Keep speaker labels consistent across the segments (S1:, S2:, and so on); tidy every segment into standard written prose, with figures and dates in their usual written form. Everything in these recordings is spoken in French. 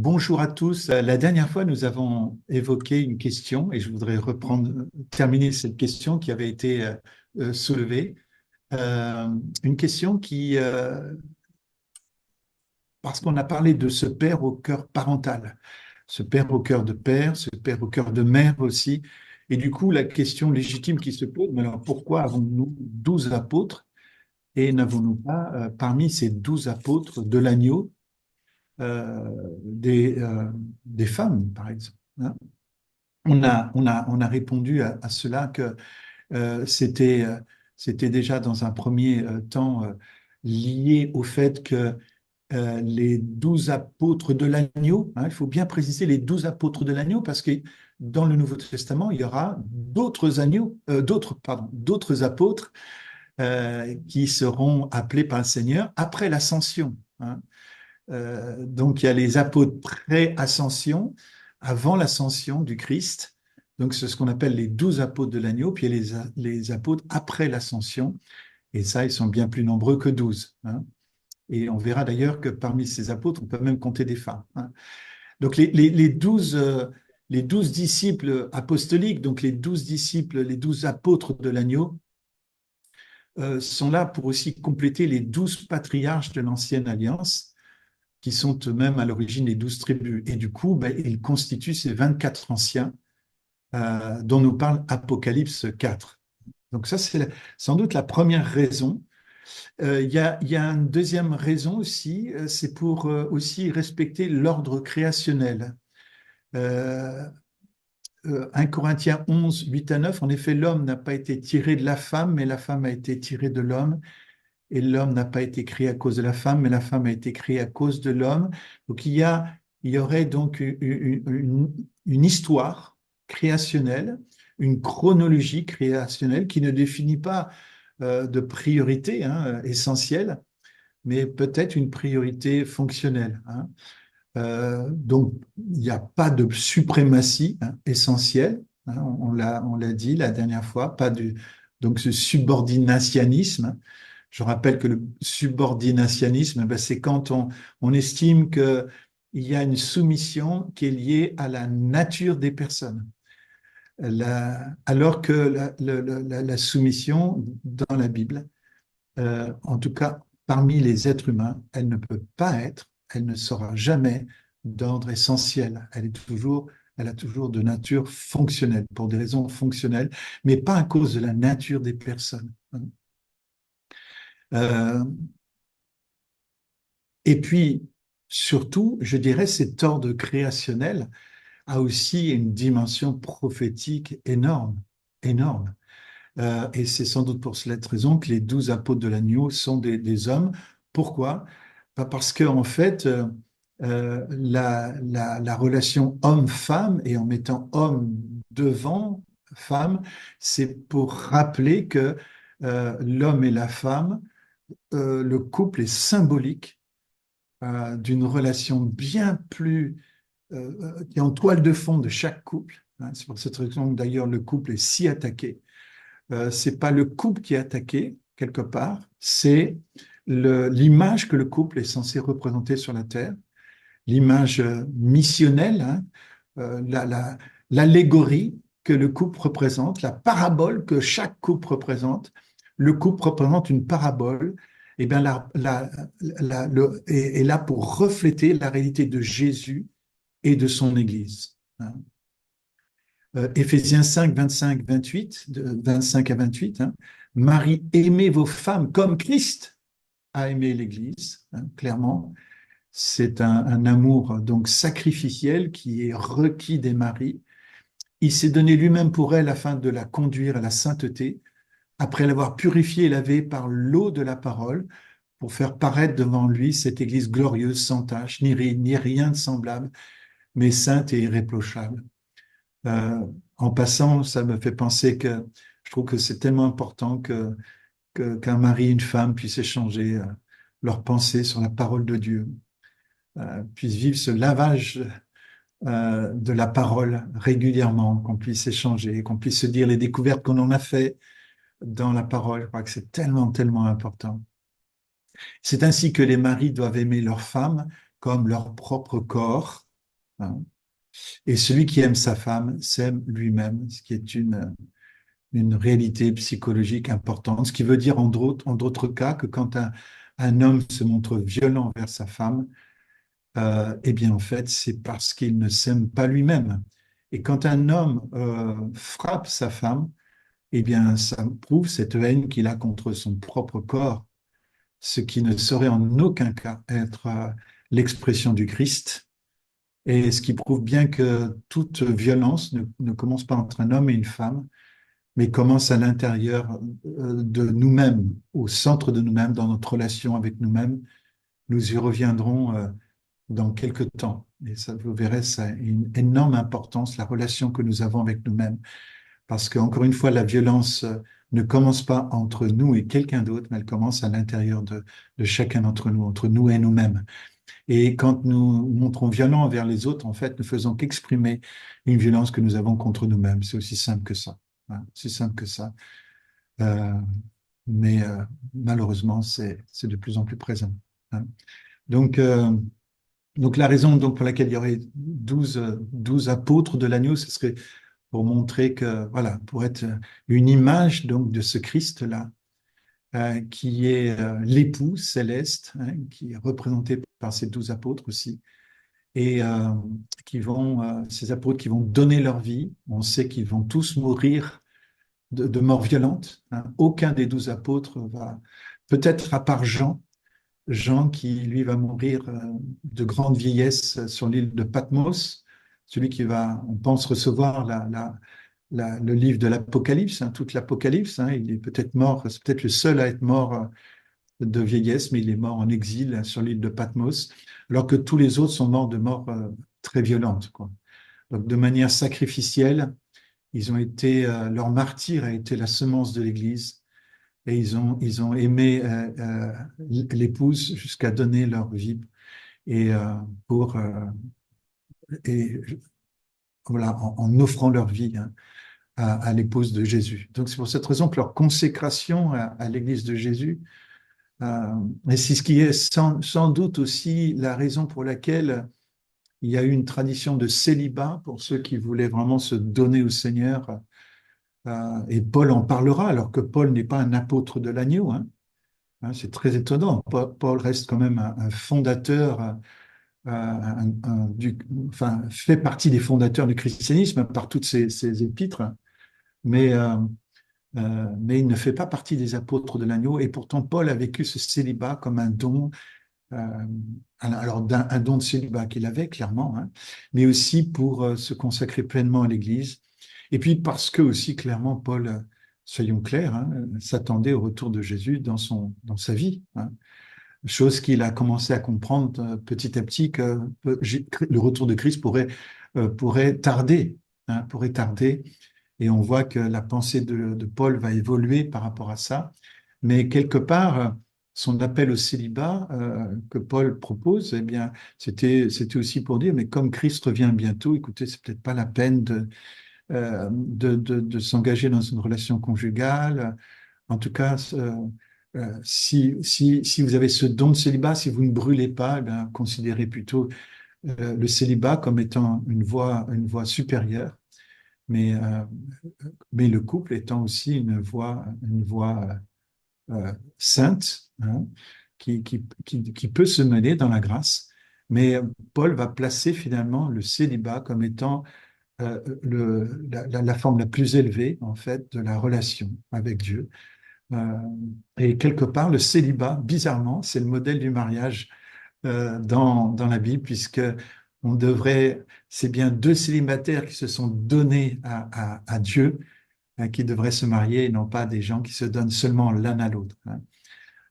S1: Bonjour à tous. La dernière fois, nous avons évoqué une question et je voudrais terminer cette question qui avait été soulevée. Euh, une question parce qu'on a parlé de ce père au cœur parental, ce père au cœur de père, ce père au cœur de mère aussi. Et du coup, la question légitime qui se pose, mais alors pourquoi avons-nous 12 apôtres et n'avons-nous pas parmi ces 12 apôtres de l'agneau euh, des, euh, des femmes, par exemple, hein? On a répondu à cela que euh, c'était, euh, c'était déjà dans un premier temps lié au fait que les 12 apôtres de l'agneau, hein, il faut bien préciser les 12 apôtres de l'agneau parce que dans le Nouveau Testament, il y aura d'autres agneaux, d'autres apôtres qui seront appelés par le Seigneur après l'ascension, hein. Donc, il y a les apôtres pré-ascension, avant l'ascension du Christ. Donc, c'est ce qu'on appelle les 12 apôtres de l'agneau. Puis, il y a les apôtres après l'ascension. Et ça, ils sont bien plus nombreux que 12, hein. Et on verra d'ailleurs que parmi ces apôtres, on peut même compter des femmes, hein. Donc, les 12 disciples apostoliques, donc les 12 disciples, les 12 apôtres de l'agneau, sont là pour aussi compléter les 12 patriarches de l'Ancienne Alliance qui sont eux-mêmes à l'origine des 12 tribus. Et du coup, ben, ils constituent ces 24 anciens dont nous parle Apocalypse 4. Donc ça, c'est sans doute la première raison. Il y a une deuxième raison aussi, c'est pour aussi respecter l'ordre créationnel. Euh, 1 Corinthiens 11, 8 à 9, en effet, l'homme n'a pas été tiré de la femme, mais la femme a été tirée de l'homme. Et l'homme n'a pas été créé à cause de la femme, mais la femme a été créée à cause de l'homme. Donc il y aurait donc une histoire créationnelle, une chronologie créationnelle qui ne définit pas de priorité, hein, essentielle, mais peut-être une priorité fonctionnelle, hein. Donc il n'y a pas de suprématie, hein, essentielle, hein, on l'a dit la dernière fois, pas donc ce subordinationnisme. Je rappelle que le subordinationnisme, ben, c'est quand on estime qu'il y a une soumission qui est liée à la nature des personnes. Alors que la soumission dans la Bible, en tout cas parmi les êtres humains, elle ne peut pas être, elle ne sera jamais d'ordre essentiel. Elle a toujours de nature fonctionnelle, pour des raisons fonctionnelles, mais pas à cause de la nature des personnes. Euh, Et puis, surtout, je dirais, cet ordre créationnel a aussi une dimension prophétique énorme, énorme. Et c'est sans doute pour cette raison que les 12 apôtres de l'agneau sont des hommes. Pourquoi? Parce que en fait, la relation homme-femme, et en mettant homme devant femme, c'est pour rappeler que l'homme et la femme, le couple est symbolique d'une relation bien plus qui est en toile de fond de chaque couple, hein. C'est pour cette raison que d'ailleurs le couple est si attaqué. C'est pas le couple qui est attaqué quelque part, c'est l'image que le couple est censé représenter sur la terre, l'image missionnelle, hein, l'allégorie que le couple représente, la parabole que chaque couple représente. Le couple représente une parabole, et bien est là pour refléter la réalité de Jésus et de son Église, hein. Éphésiens 5, 25, 28, de 25 à 28, hein. Marie, aimez vos femmes comme Christ a aimé l'Église, hein, clairement. C'est un amour donc sacrificiel qui est requis des maris. Il s'est donné lui-même pour elle afin de la conduire à la sainteté, après l'avoir purifiée et lavée par l'eau de la parole, pour faire paraître devant lui cette Église glorieuse, sans tache, ni rien de semblable, mais sainte et irréprochable. En passant, ça me fait penser que je trouve que c'est tellement important qu'un mari et une femme puissent échanger leurs pensées sur la parole de Dieu, puissent vivre ce lavage de la parole régulièrement, qu'on puisse échanger, qu'on puisse se dire les découvertes qu'on en a fait dans la parole. Je crois que c'est tellement, tellement important. C'est ainsi que les maris doivent aimer leurs femmes comme leur propre corps. hein. Et celui qui aime sa femme s'aime lui-même, ce qui est une réalité psychologique importante, ce qui veut dire en d'autres cas que quand un homme se montre violent vers sa femme, eh bien en fait c'est parce qu'il ne s'aime pas lui-même. Et quand un homme frappe sa femme, eh bien ça prouve cette haine qu'il a contre son propre corps, ce qui ne saurait en aucun cas être l'expression du Christ. Et ce qui prouve bien que toute violence ne commence pas entre un homme et une femme, mais commence à l'intérieur de nous-mêmes, au centre de nous-mêmes, dans notre relation avec nous-mêmes. Nous y reviendrons dans quelques temps. Et ça, vous verrez, ça a une énorme importance, la relation que nous avons avec nous-mêmes. Parce qu'encore une fois, la violence ne commence pas entre nous et quelqu'un d'autre, mais elle commence à l'intérieur de chacun d'entre nous, entre nous et nous-mêmes. Et quand nous montrons violents envers les autres, en fait, ne faisons qu'exprimer une violence que nous avons contre nous-mêmes. C'est aussi simple que ça. Hein, aussi simple que ça. Euh, mais malheureusement, c'est de plus en plus présent. Hein. Donc, euh, donc la raison donc, pour laquelle il y aurait 12 apôtres de l'agneau, ce serait pour montrer que, voilà, pour être une image donc de ce Christ-là, qui est l'époux céleste, hein, qui est représenté par ces 12 apôtres aussi, et ces apôtres qui vont donner leur vie. On sait qu'ils vont tous mourir de mort violente. Hein. Aucun des 12 apôtres va, peut-être à part Jean, Jean qui lui va mourir de grande vieillesse sur l'île de Patmos, celui qui va, on pense, recevoir le livre de l'Apocalypse, hein, toute l'Apocalypse. Hein, il est peut-être mort, c'est peut-être le seul à être mort de vieillesse, mais il est mort en exil sur l'île de Patmos, alors que tous les autres sont morts de mort très violente, quoi. Donc, de manière sacrificielle, leur martyr a été la semence de l'Église, et ils ont aimé l'épouse jusqu'à donner leur vie et pour et voilà en offrant leur vie, hein, à l'épouse de Jésus. Donc c'est pour cette raison que leur consécration à l'Église de Jésus, et c'est ce qui est sans doute aussi la raison pour laquelle il y a eu une tradition de célibat pour ceux qui voulaient vraiment se donner au Seigneur. Et Paul en parlera, alors que Paul n'est pas un apôtre de l'agneau. Hein. Hein, c'est très étonnant. Paul reste quand même un fondateur, enfin, fait partie des fondateurs du christianisme par toutes ses épîtres, mais, euh, mais il ne fait pas partie des apôtres de l'agneau. Et pourtant, Paul a vécu ce célibat comme un don, euh, alors un don de célibat qu'il avait clairement, hein, mais aussi pour se consacrer pleinement à l'Église. Et puis parce que aussi clairement Paul, soyons clairs, hein, s'attendait au retour de Jésus dans sa vie. Hein. Chose qu'il a commencé à comprendre petit à petit que le retour de Christ pourrait tarder, hein, pourrait tarder. Et on voit que la pensée de Paul va évoluer par rapport à ça. Mais quelque part, son appel au célibat que Paul propose, eh bien, c'était aussi pour dire, mais comme Christ revient bientôt, écoutez, c'est peut-être pas la peine de s'engager dans une relation conjugale. En tout cas, si vous avez ce don de célibat, si vous ne brûlez pas, eh bien, considérez plutôt le célibat comme étant une voie supérieure, mais, euh, mais le couple étant aussi une voie sainte, hein, qui peut se mener dans la grâce. Mais Paul va placer finalement le célibat comme étant la forme la plus élevée, en fait, de la relation avec Dieu. Euh, et quelque part, le célibat, bizarrement, c'est le modèle du mariage dans la Bible, puisque c'est bien deux célibataires qui se sont donnés à Dieu, hein, qui devraient se marier, et non pas des gens qui se donnent seulement l'un à l'autre. Hein.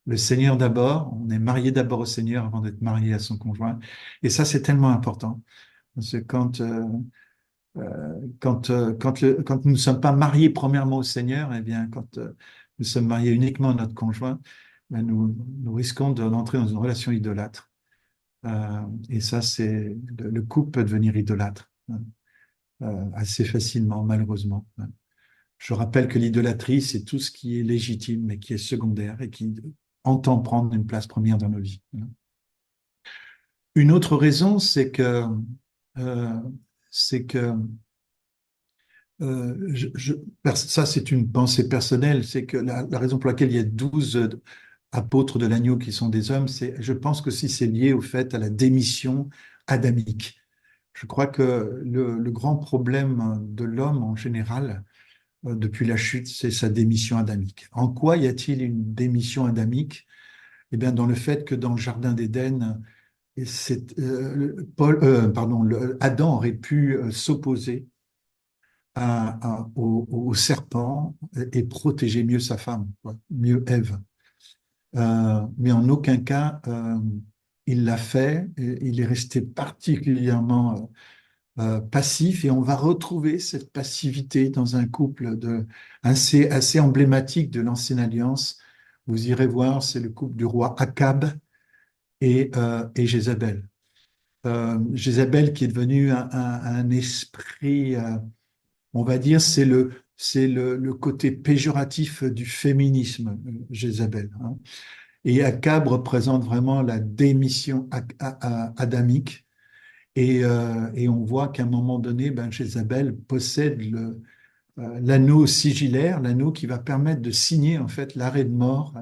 S1: Le Seigneur d'abord, on est marié d'abord au Seigneur avant d'être marié à son conjoint. Et ça, c'est tellement important. Parce que quand nous ne sommes pas mariés premièrement au Seigneur, eh bien, quand nous sommes mariés uniquement à notre conjoint, ben, nous risquons d'entrer dans une relation idolâtre. Et ça, le couple peut devenir idolâtre, hein, assez facilement, malheureusement. Hein. Je rappelle que l'idolâtrie, c'est tout ce qui est légitime, mais qui est secondaire et qui entend prendre une place première dans nos vies. Hein. Une autre raison, c'est que euh, c'est que ça, c'est une pensée personnelle, c'est que la raison pour laquelle il y a 12 apôtres de l'agneau qui sont des hommes, je pense que si c'est lié au fait à la démission adamique. Je crois que le grand problème de l'homme en général, depuis la chute, c'est sa démission adamique. En quoi y a-t-il une démission adamique? Eh bien, dans le fait que dans le jardin d'Éden, Adam aurait pu s'opposer au serpent et protéger mieux sa femme, quoi, mieux Ève. Mais en aucun cas, il l'a fait. Et il est resté particulièrement passif et on va retrouver cette passivité dans un couple assez emblématique de l'Ancienne Alliance. Vous irez voir, c'est le couple du roi Akab et Jézabel. Jézabel qui est devenue un esprit, on va dire, c'est le côté péjoratif du féminisme, Jézabel, hein. Et Akab représente vraiment la démission adamique. Et on voit qu'à un moment donné, ben, Jézabel possède l'anneau sigillaire, l'anneau qui va permettre de signer en fait l'arrêt de mort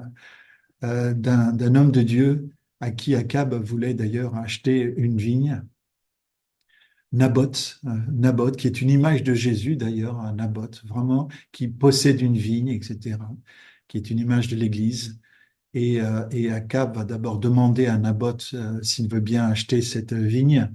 S1: d'un homme de Dieu à qui Akab voulait d'ailleurs acheter une vigne. Naboth, qui est une image de Jésus d'ailleurs, un Naboth, vraiment, qui possède une vigne, etc., qui est une image de l'Église. Et Akab va d'abord demander à Naboth s'il veut bien acheter cette vigne,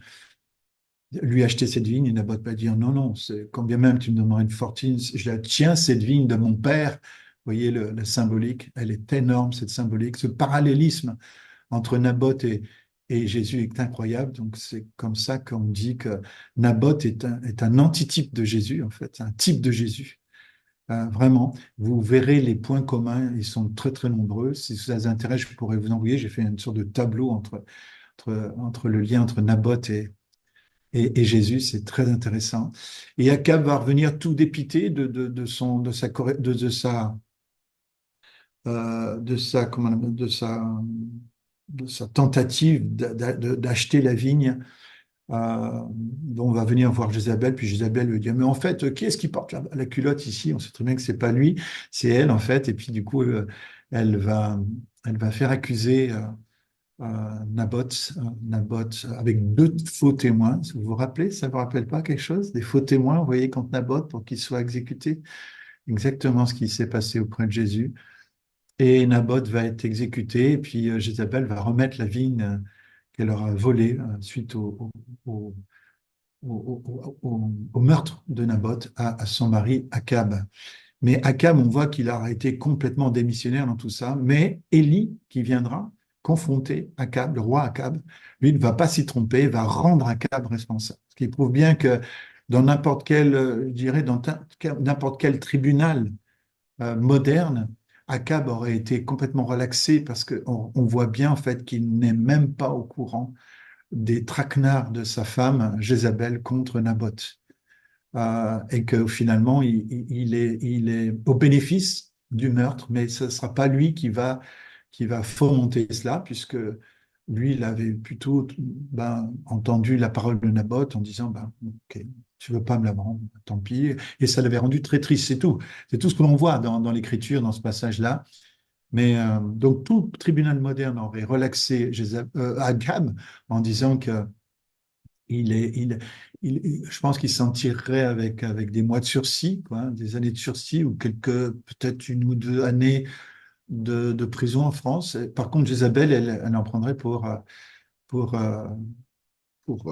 S1: lui acheter cette vigne, et Naboth va dire non, non, quand bien même tu me demanderas une fortune, je la tiens, cette vigne de mon père. Vous voyez la symbolique, elle est énorme, cette symbolique. Ce parallélisme entre Naboth et Jésus est incroyable. Donc c'est comme ça qu'on dit que Naboth est un antitype de Jésus, en fait, un type de Jésus. Vraiment, vous verrez les points communs, ils sont très très nombreux. Si ça vous intéresse, je pourrais vous envoyer. J'ai fait une sorte de tableau entre le lien entre Naboth et Jésus, c'est très intéressant. Et Akab va revenir tout dépité de sa tentative d'acheter la vigne, dont on va venir voir Jézabel, puis Jézabel lui dit, mais en fait, qui est-ce qui porte la culotte ici? On sait très bien que c'est pas lui, c'est elle en fait, et puis du coup, elle va, elle va faire accuser Naboth avec deux faux témoins. Vous vous rappelez, ça vous rappelle pas quelque chose? Des faux témoins, vous voyez, contre Naboth pour qu'il soit exécuté. Exactement ce qui s'est passé auprès de Jésus. Et Naboth va être exécuté, et puis Jézabel va remettre la vigne qu'elle aura volée suite au, au meurtre de Naboth à son mari Akab. Mais Akab, on voit qu'il a été complètement démissionnaire dans tout ça. Mais Élie, qui viendra confronter Akab, le roi Akab, lui ne va pas s'y tromper, va rendre Akab responsable. Ce qui prouve bien que dans n'importe quel, je dirais, dans n'importe quel tribunal moderne, Akab aurait été complètement relaxé parce qu'on voit bien en fait qu'il n'est même pas au courant des traquenards de sa femme Jézabel contre Naboth. Et que finalement il est au bénéfice du meurtre, mais ce ne sera pas lui qui va fomenter cela, puisque lui, il avait plutôt entendu la parole de Naboth en disant ok, tu veux pas me la vendre, tant pis. Et ça l'avait rendu très triste, c'est tout. C'est tout ce que l'on voit dans l'Écriture, dans ce passage-là. Mais donc tout tribunal moderne aurait relaxé Agab en disant que il est, je pense qu'il s'en tirerait avec des mois de sursis, quoi, hein, des années de sursis ou peut-être une ou deux années de prison en France. Par contre, Jézabel, elle en prendrait pour, euh, pour, euh, pour-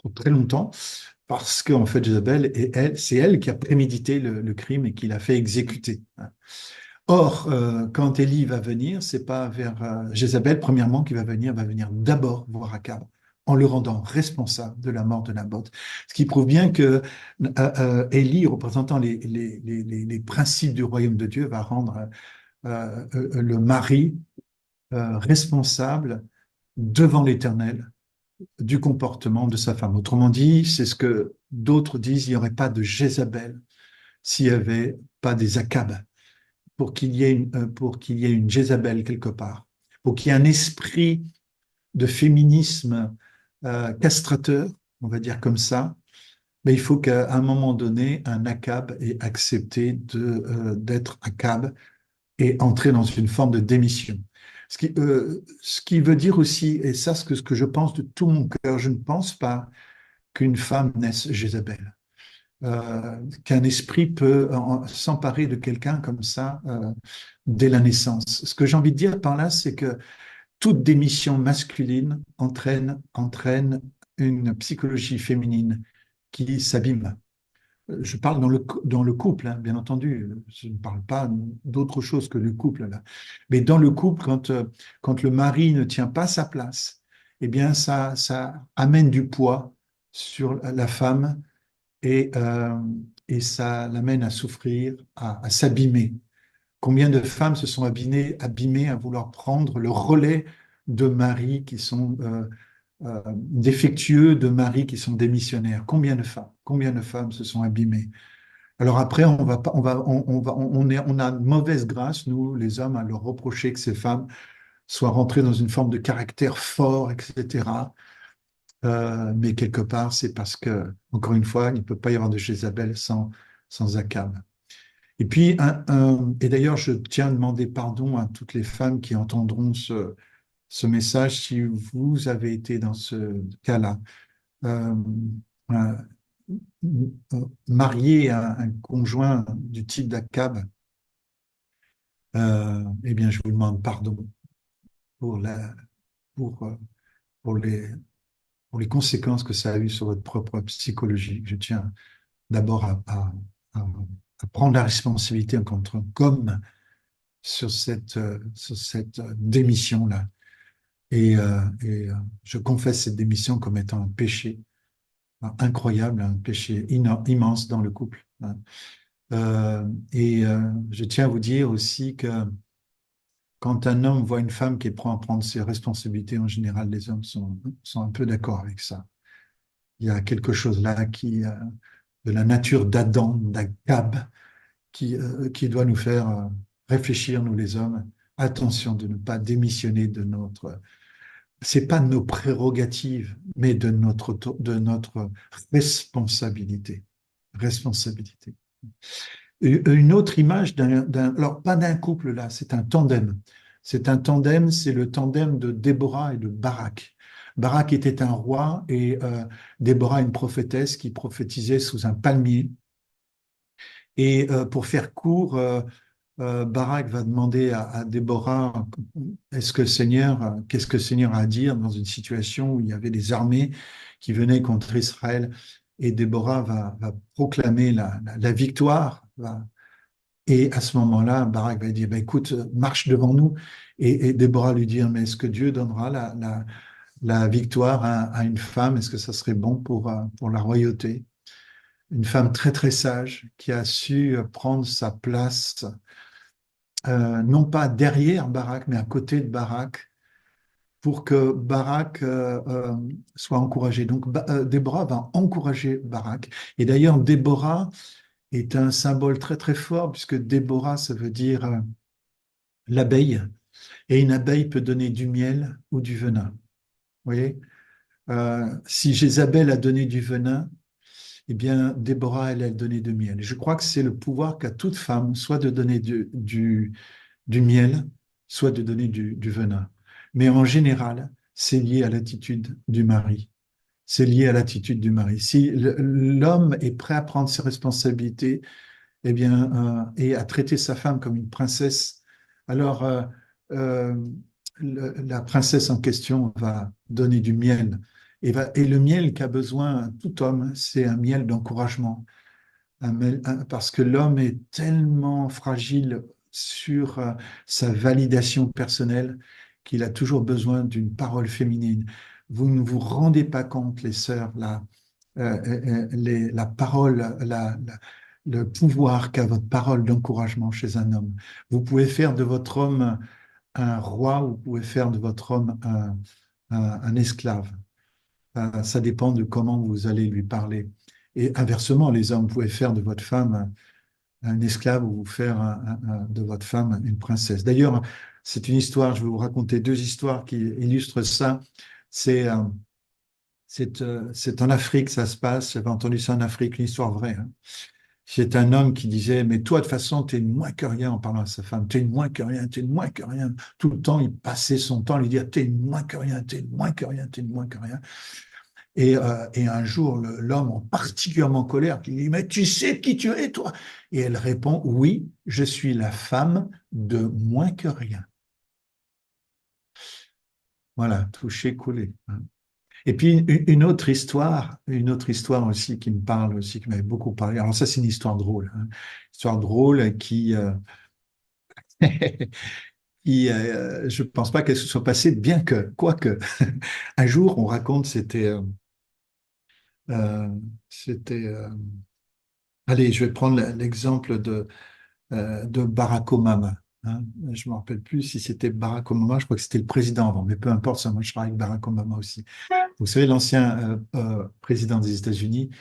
S1: pour très longtemps, parce qu'en fait, Jézabel, c'est elle qui a prémédité le crime et qui l'a fait exécuter, hein. Or, quand Élie va venir, c'est pas vers Jézabel, premièrement, qui va venir d'abord voir Akab, en le rendant responsable de la mort de Naboth. Ce qui prouve bien que Élie, représentant les principes du royaume de Dieu, va rendre le mari responsable devant l'Éternel du comportement de sa femme. Autrement dit, c'est ce que d'autres disent, il n'y aurait pas de Jézabel s'il n'y avait pas des Akab pour qu'il y ait une Jézabel quelque part, pour qu'il y ait un esprit de féminisme castrateur, on va dire comme ça, mais il faut qu'à un moment donné, un ACAB ait accepté d'être ACAB et entrer dans une forme de démission. Ce qui veut dire aussi, et ça, ce que je pense de tout mon cœur, je ne pense pas qu'une femme naisse Jézabel, qu'un esprit peut s'emparer de quelqu'un comme ça dès la naissance. Ce que j'ai envie de dire par là, c'est que toute démission masculine entraîne une psychologie féminine qui s'abîme. Je parle dans le couple, hein, bien entendu. Je ne parle pas d'autre chose que le couple, là. Mais dans le couple, quand le mari ne tient pas sa place, eh bien, ça amène du poids sur la femme et, et ça l'amène à souffrir, à s'abîmer. Combien de femmes se sont abîmées à vouloir prendre le relais de maris qui sont défectueux, de maris qui sont démissionnaires? Combien de femmes se sont abîmées? Alors après, on va pas, on a de mauvaise grâce, nous, les hommes, à leur reprocher que ces femmes soient rentrées dans une forme de caractère fort, etc. Mais quelque part, c'est parce que, encore une fois, il ne peut pas y avoir de Jézabel sans Akab. Et puis, et d'ailleurs, je tiens à demander pardon à toutes les femmes qui entendront ce message si vous avez été dans ce cas-là. Euh, euh, Marié à un conjoint du type d'Akab, eh bien, je vous demande pardon pour, la, pour, pour les, pour les conséquences que ça a eu sur votre propre psychologie. Je tiens d'abord à- à prendre la responsabilité en tant qu'homme sur cette démission-là. Et je confesse cette démission comme étant un péché incroyable, un péché immense dans le couple, hein. Et je tiens à vous dire aussi que quand un homme voit une femme qui prend à prendre ses responsabilités, en général, les hommes sont un peu d'accord avec ça. Il y a quelque chose là de la nature d'Adam, d'Akab, qui doit nous faire réfléchir, nous les hommes. Attention de ne pas démissionner de notre. C'est pas de nos prérogatives, mais de notre responsabilité. Responsabilité. Une autre image alors pas d'un couple là, c'est un tandem. C'est le tandem de Déborah et de Barak. Barak était un roi et Déborah une prophétesse qui prophétisait sous un palmier. Et pour faire court, Barak va demander à Déborah, qu'est-ce que le Seigneur a à dire dans une situation où il y avait des armées qui venaient contre Israël, et Déborah va proclamer la victoire. Et à ce moment-là, Barak va dire, bah, écoute, marche devant nous. Et Déborah lui dit, mais est-ce que Dieu donnera la victoire à une femme? Est-ce que ça serait bon pour la royauté? Une femme très très sage qui a su prendre sa place, non pas derrière Barak, mais à côté de Barak, pour que Barak soit encouragé. Donc Déborah va encourager Barak. Et d'ailleurs, Déborah est un symbole très très fort, puisque Déborah, ça veut dire l'abeille. Et une abeille peut donner du miel ou du venin. Vous voyez? Si Jézabel a donné du venin, eh bien, Déborah, elle a donné du miel. Et je crois que c'est le pouvoir qu'a toute femme, soit de donner du miel, soit de donner du venin. Mais en général, c'est lié à l'attitude du mari. C'est lié à l'attitude du mari. Si l'homme est prêt à prendre ses responsabilités, eh bien, et à traiter sa femme comme une princesse, alors euh, la princesse en question va donner du miel. Et le miel qu'a besoin tout homme, c'est un miel d'encouragement. Parce que l'homme est tellement fragile sur sa validation personnelle qu'il a toujours besoin d'une parole féminine. Vous ne vous rendez pas compte, les sœurs, la parole, le pouvoir qu'a votre parole d'encouragement chez un homme. Vous pouvez faire de votre homme un roi, ou vous pouvez faire de votre homme un esclave. Ça dépend de comment vous allez lui parler. Et inversement, les hommes, vous pouvez faire de votre femme un esclave ou vous faire de votre femme une princesse. D'ailleurs, c'est une histoire, je vais vous raconter deux histoires qui illustrent ça. C'est C'est en Afrique, ça se passe. J'avais entendu ça en Afrique, une histoire vraie, hein. C'est un homme qui disait, mais toi, de toute façon, t'es moins que rien en parlant à sa femme. T'es moins que rien, t'es moins que rien. Tout le temps, il passait son temps à lui dire, t'es moins que rien, t'es moins que rien, t'es moins que rien. Et un jour, l'homme, en particulièrement colère, qui dit, mais tu sais qui tu es, toi? Et elle répond, oui, je suis la femme de moins que rien. Voilà, touché, coulé, hein. Et puis une autre histoire aussi qui me parle aussi, qui m'avait beaucoup parlé. Alors ça, c'est une histoire drôle, hein. Histoire drôle je pense pas qu'elle se soit passée, bien que, quoique, un jour, on raconte, euh, c'était, allez, je vais prendre l'exemple de Barack Obama, hein. Je me rappelle plus si c'était Barack Obama, je crois que c'était le président avant, mais peu importe, ça marchera avec Barack Obama aussi. Vous savez, l'ancien président des États-Unis,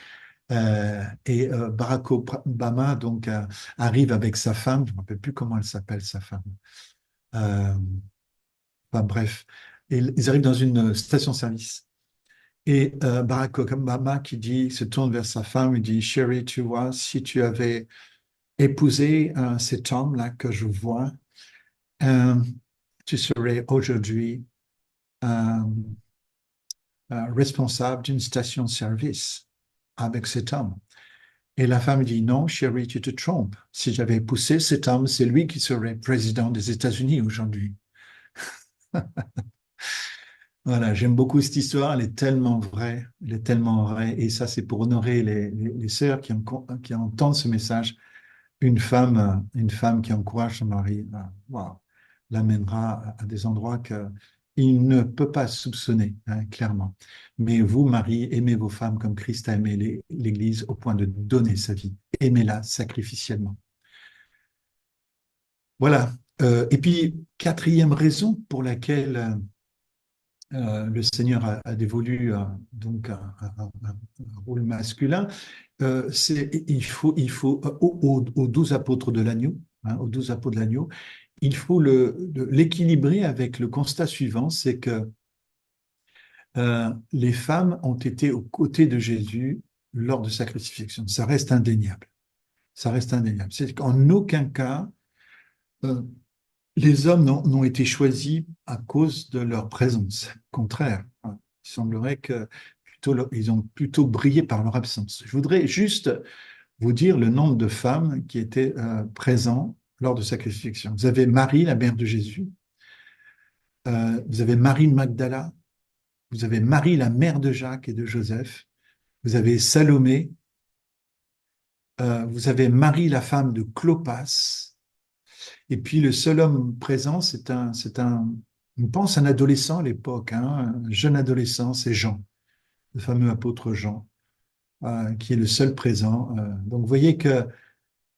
S1: Barack Obama donc arrive avec sa femme, je ne me rappelle plus comment elle s'appelle sa femme. Euh, enfin, bref, et ils arrivent dans une station-service. Et Barack Obama qui dit, se tourne vers sa femme et dit, Chérie, tu vois, si tu avais épousé cet homme-là que je vois, euh, tu serais aujourd'hui euh, responsable d'une station-service avec cet homme. Et la femme dit, non, chérie, tu te trompes. Si j'avais épousé cet homme, c'est lui qui serait président des États-Unis aujourd'hui. Voilà, j'aime beaucoup cette histoire, elle est tellement vraie, elle est tellement vraie. Et ça, c'est pour honorer les sœurs qui entendent ce message. Une femme qui encourage son mari, waouh, l'amènera à des endroits qu'il ne peut pas soupçonner, hein, clairement. Mais vous, Marie, aimez vos femmes comme Christ a aimé l'Église au point de donner sa vie. Aimez-la sacrificiellement. Voilà. Et puis, quatrième raison pour laquelle le Seigneur a dévolu donc un rôle masculin, il faut aux 12 apôtres de l'agneau, hein, aux 12 apôtres de l'agneau, il faut l'équilibrer avec le constat suivant, c'est que les femmes ont été aux côtés de Jésus lors de sa crucifixion. Ça reste indéniable. Ça reste indéniable. C'est qu'en aucun cas, euh, les hommes n'ont été choisis à cause de leur présence. Au contraire, hein, il semblerait que ils ont plutôt brillé par leur absence. Je voudrais juste vous dire le nombre de femmes qui étaient présentes lors de sa crucifixion. Vous avez Marie, la mère de Jésus. Vous avez Marie Magdala. Vous avez Marie, la mère de Jacques et de Joseph. Vous avez Salomé. Vous avez Marie, la femme de Clopas. Et puis le seul homme présent, on pense un adolescent à l'époque, hein, un jeune adolescent, c'est Jean, le fameux apôtre Jean, qui est le seul présent. Donc vous voyez que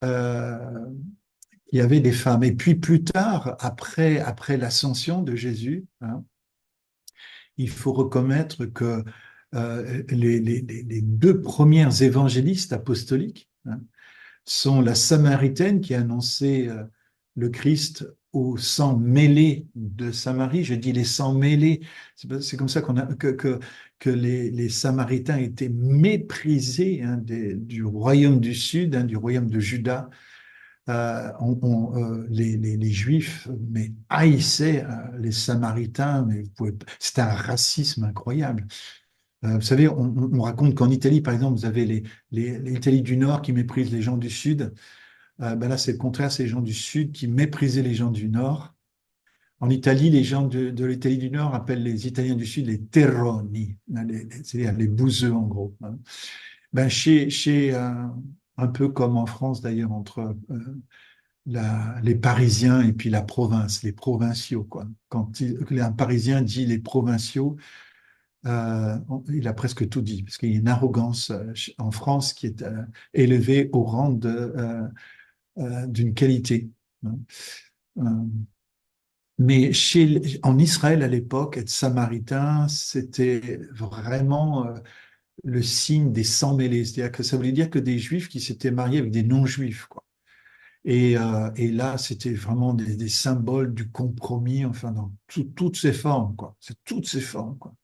S1: euh, il y avait des femmes. Et puis plus tard, après l'ascension de Jésus, hein, il faut reconnaître que les deux premières évangélistes apostoliques, hein, sont la Samaritaine qui a annoncé le Christ au sang mêlé de Samarie. Je dis les sangs mêlés, c'est comme ça que les Samaritains étaient méprisés, hein, du royaume du Sud, hein, du royaume de Juda. Les Juifs mais haïssaient les Samaritains, mais c'était un racisme incroyable. Vous savez, on raconte qu'en Italie, par exemple, vous avez l'Italie du Nord qui méprise les gens du Sud. Ben là, c'est le contraire, c'est les gens du Sud qui méprisaient les gens du Nord. En Italie, les gens de l'Italie du Nord appellent les Italiens du Sud les terroni, hein, c'est-à-dire les bouseux en gros, hein. Ben un peu comme en France d'ailleurs, entre les Parisiens et puis la province, les provinciaux, quoi. Un Parisien dit les provinciaux, il a presque tout dit, parce qu'il y a une arrogance en France qui est élevée au rang d'une qualité, hein. Euh, mais en Israël à l'époque, être samaritain, c'était vraiment le signe des sans-mêlés. C'est-à-dire que ça voulait dire que des juifs qui s'étaient mariés avec des non-juifs, quoi. Et là, c'était vraiment des symboles du compromis, enfin, dans toutes ces formes, quoi. C'est toutes ces formes, quoi.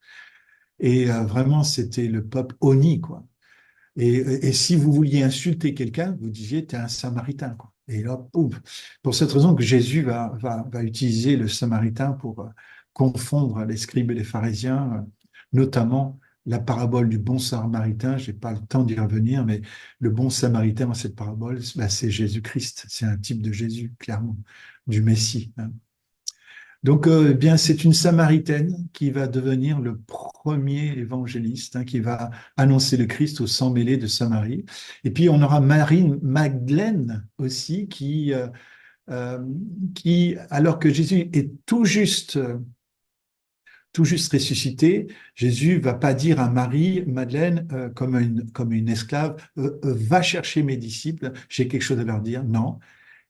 S1: Et vraiment, c'était le peuple honni, quoi. Et si vous vouliez insulter quelqu'un, vous disiez, t'es un Samaritain, quoi. Et là, pouf. Pour cette raison que Jésus va utiliser le Samaritain pour confondre les scribes et les pharisiens, notamment la parabole du bon Samaritain. J'ai pas le temps d'y revenir, mais le bon Samaritain dans cette parabole, bah, c'est Jésus-Christ. C'est un type de Jésus, clairement, du Messie, hein. Donc, eh bien, c'est une Samaritaine qui va devenir le premier évangéliste, hein, qui va annoncer le Christ aux 100 mêlés de Samarie. Et puis, on aura Marie Magdeleine aussi, euh, alors que Jésus est tout juste ressuscité, Jésus va pas dire à Marie Madeleine, comme une esclave, va chercher mes disciples, j'ai quelque chose à leur dire. Non,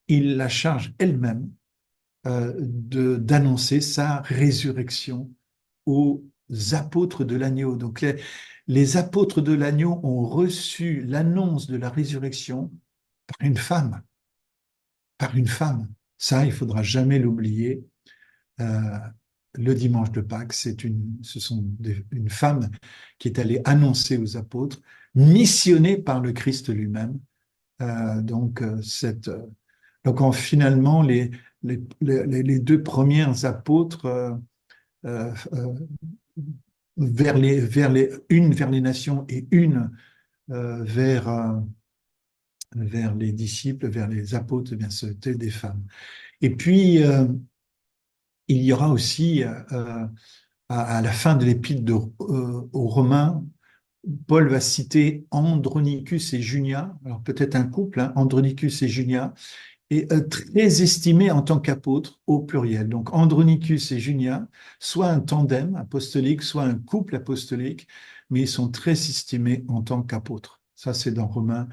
S1: il la charge elle-même d'annoncer sa résurrection aux apôtres de l'agneau. Donc les apôtres de l'agneau ont reçu l'annonce de la résurrection par une femme, par une femme. Ça, il faudra jamais l'oublier. Euh, le dimanche de Pâques, une femme qui est allée annoncer aux apôtres, missionnée par le Christ lui-même. Donc, finalement, les deux premiers apôtres euh, euh, une vers les nations et une euh, vers, euh, vers les disciples, vers les apôtres, eh bien, c'était des femmes. Et puis, il y aura aussi, à la fin de l'épître aux Romains, Paul va citer Andronicus et Junia, alors peut-être un couple, hein, Andronicus et Junia, et très estimés en tant qu'apôtres au pluriel. Donc Andronicus et Junia, soit un tandem apostolique, soit un couple apostolique, mais ils sont très estimés en tant qu'apôtres. Ça, c'est dans Romains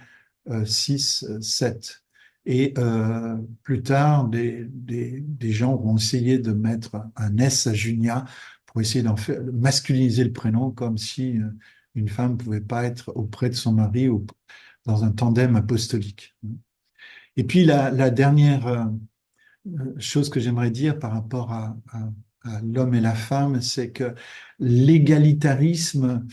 S1: 6, 7. Et plus tard, des gens vont essayer de mettre un S à Junia pour essayer d'en faire masculiniser le prénom, comme si une femme ne pouvait pas être auprès de son mari ou dans un tandem apostolique. Et puis la dernière chose que j'aimerais dire par rapport à l'homme et la femme, c'est que l'égalitarisme,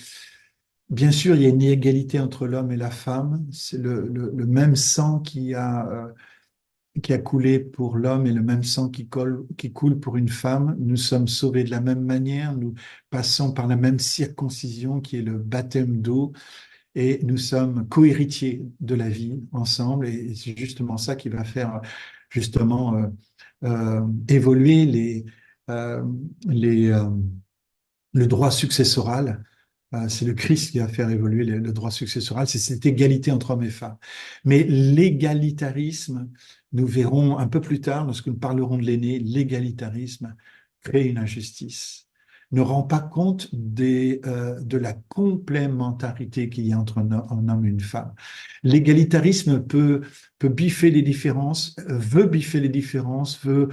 S1: bien sûr, il y a une égalité entre l'homme et la femme. C'est le même sang qui a coulé pour l'homme et le même sang qui coule pour une femme. Nous sommes sauvés de la même manière. Nous passons par la même circoncision qui est le baptême d'eau et nous sommes cohéritiers de la vie ensemble. Et c'est justement ça qui va faire justement évoluer euh, les, euh, le droit successoral. C'est le Christ qui va faire évoluer le droit successoral, c'est cette égalité entre hommes et femmes. Mais l'égalitarisme, nous verrons un peu plus tard, lorsque nous parlerons de l'aîné, l'égalitarisme crée une injustice, ne rend pas compte de la complémentarité qu'il y a entre un homme et une femme. L'égalitarisme peut biffer les différences, veut biffer les différences, veut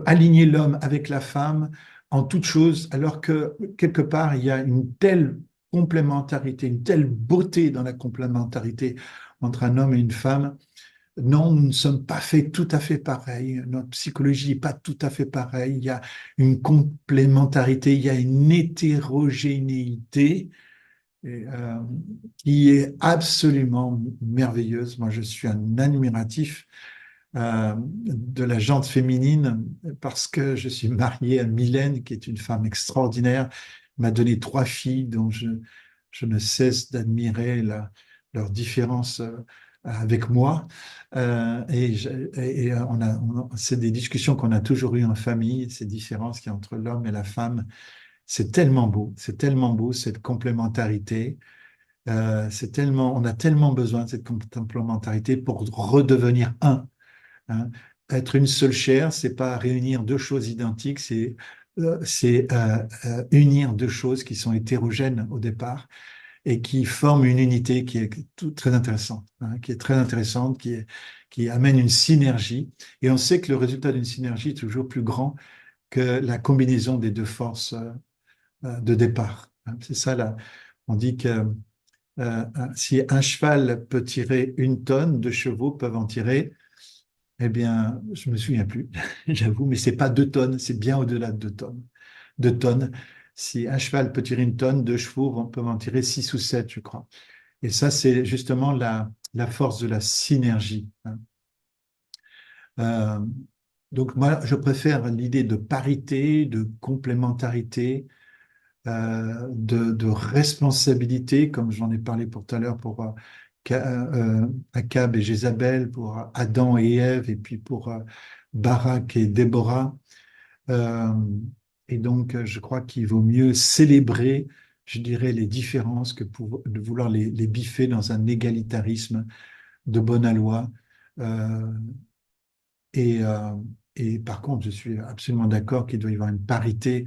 S1: aligner l'homme avec la femme en toute chose, alors que quelque part, il y a une telle complémentarité, une telle beauté dans la complémentarité entre un homme et une femme. Non, nous ne sommes pas faits tout à fait pareils. Notre psychologie n'est pas tout à fait pareille. Il y a une complémentarité, il y a une hétérogénéité euh, qui est absolument merveilleuse. Moi, je suis un admiratif de la gente féminine parce que je suis marié à Mylène, qui est une femme extraordinaire, m'a donné trois filles dont je ne cesse d'admirer leur différence avec moi. C'est des discussions qu'on a toujours eues en famille, ces différences qu'il y a entre l'homme et la femme. C'est tellement beau cette complémentarité. On a tellement besoin de cette complémentarité pour redevenir un, hein. Être une seule chair, c'est pas réunir deux choses identiques, c'est unir deux choses qui sont hétérogènes au départ et qui forment une unité qui est très intéressante, hein, qui est très intéressante, qui amène une synergie. Et on sait que le résultat d'une synergie est toujours plus grand que la combinaison des deux forces de départ, hein. C'est ça là. On dit que si un cheval peut tirer une tonne, deux chevaux peuvent en tirer. Eh bien, je me souviens plus, j'avoue, mais c'est pas 2 tonnes, c'est bien au-delà de 2 tonnes. 2 tonnes, si un cheval peut tirer une tonne, deux chevaux peuvent en tirer six ou sept, je crois. Et ça, c'est justement la force de la synergie, hein. Euh, donc moi, je préfère l'idée de parité, de complémentarité, de responsabilité, comme j'en ai parlé pour tout à l'heure pour Akab et Jézabel, pour Adam et Ève, et puis pour Barak et Déborah. Euh, et donc, je crois qu'il vaut mieux célébrer, je dirais, les différences que de vouloir les biffer dans un égalitarisme de bonne aloi. Euh, et, euh, et par contre, je suis absolument d'accord qu'il doit y avoir une parité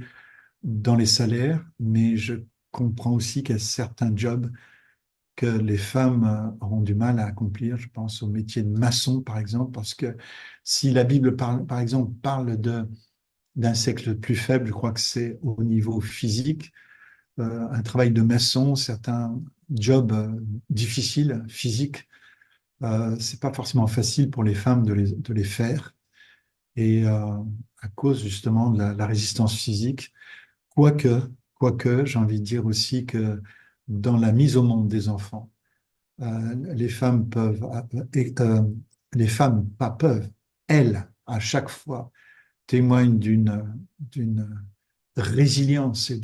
S1: dans les salaires, mais je comprends aussi qu'il y a certains jobs que les femmes auront du mal à accomplir. Je pense au métier de maçon, par exemple, parce que si la Bible, par exemple, parle d'un sexe plus faible, je crois que c'est au niveau physique, un travail de maçon, certains jobs difficiles, physiques, c'est pas forcément facile pour les femmes de les faire. Et à cause justement de la résistance physique, quoique, quoique, j'ai envie de dire aussi que dans la mise au monde des enfants, les femmes peuvent, les femmes pas peuvent, elles, à chaque fois, témoignent d'une résilience et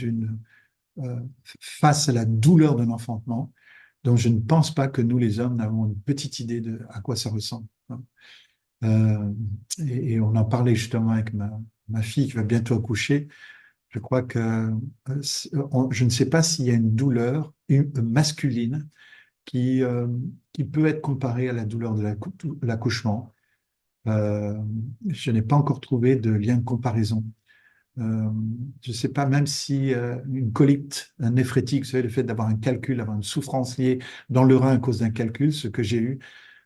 S1: euh, face à la douleur de l'enfantement. Donc, je ne pense pas que nous, les hommes, n'avons une petite idée de à quoi ça ressemble, hein. Euh, et on en parlait justement avec ma fille qui va bientôt accoucher. Je crois que je ne sais pas s'il y a une douleur masculine qui, euh, qui peut être comparée à la douleur de l'accouchement. Euh, je n'ai pas encore trouvé de lien de comparaison. Euh, je ne sais pas, même si une colite, un néphrétique, vous savez, le fait d'avoir un calcul, d'avoir une souffrance liée dans le rein à cause d'un calcul, ce que j'ai eu,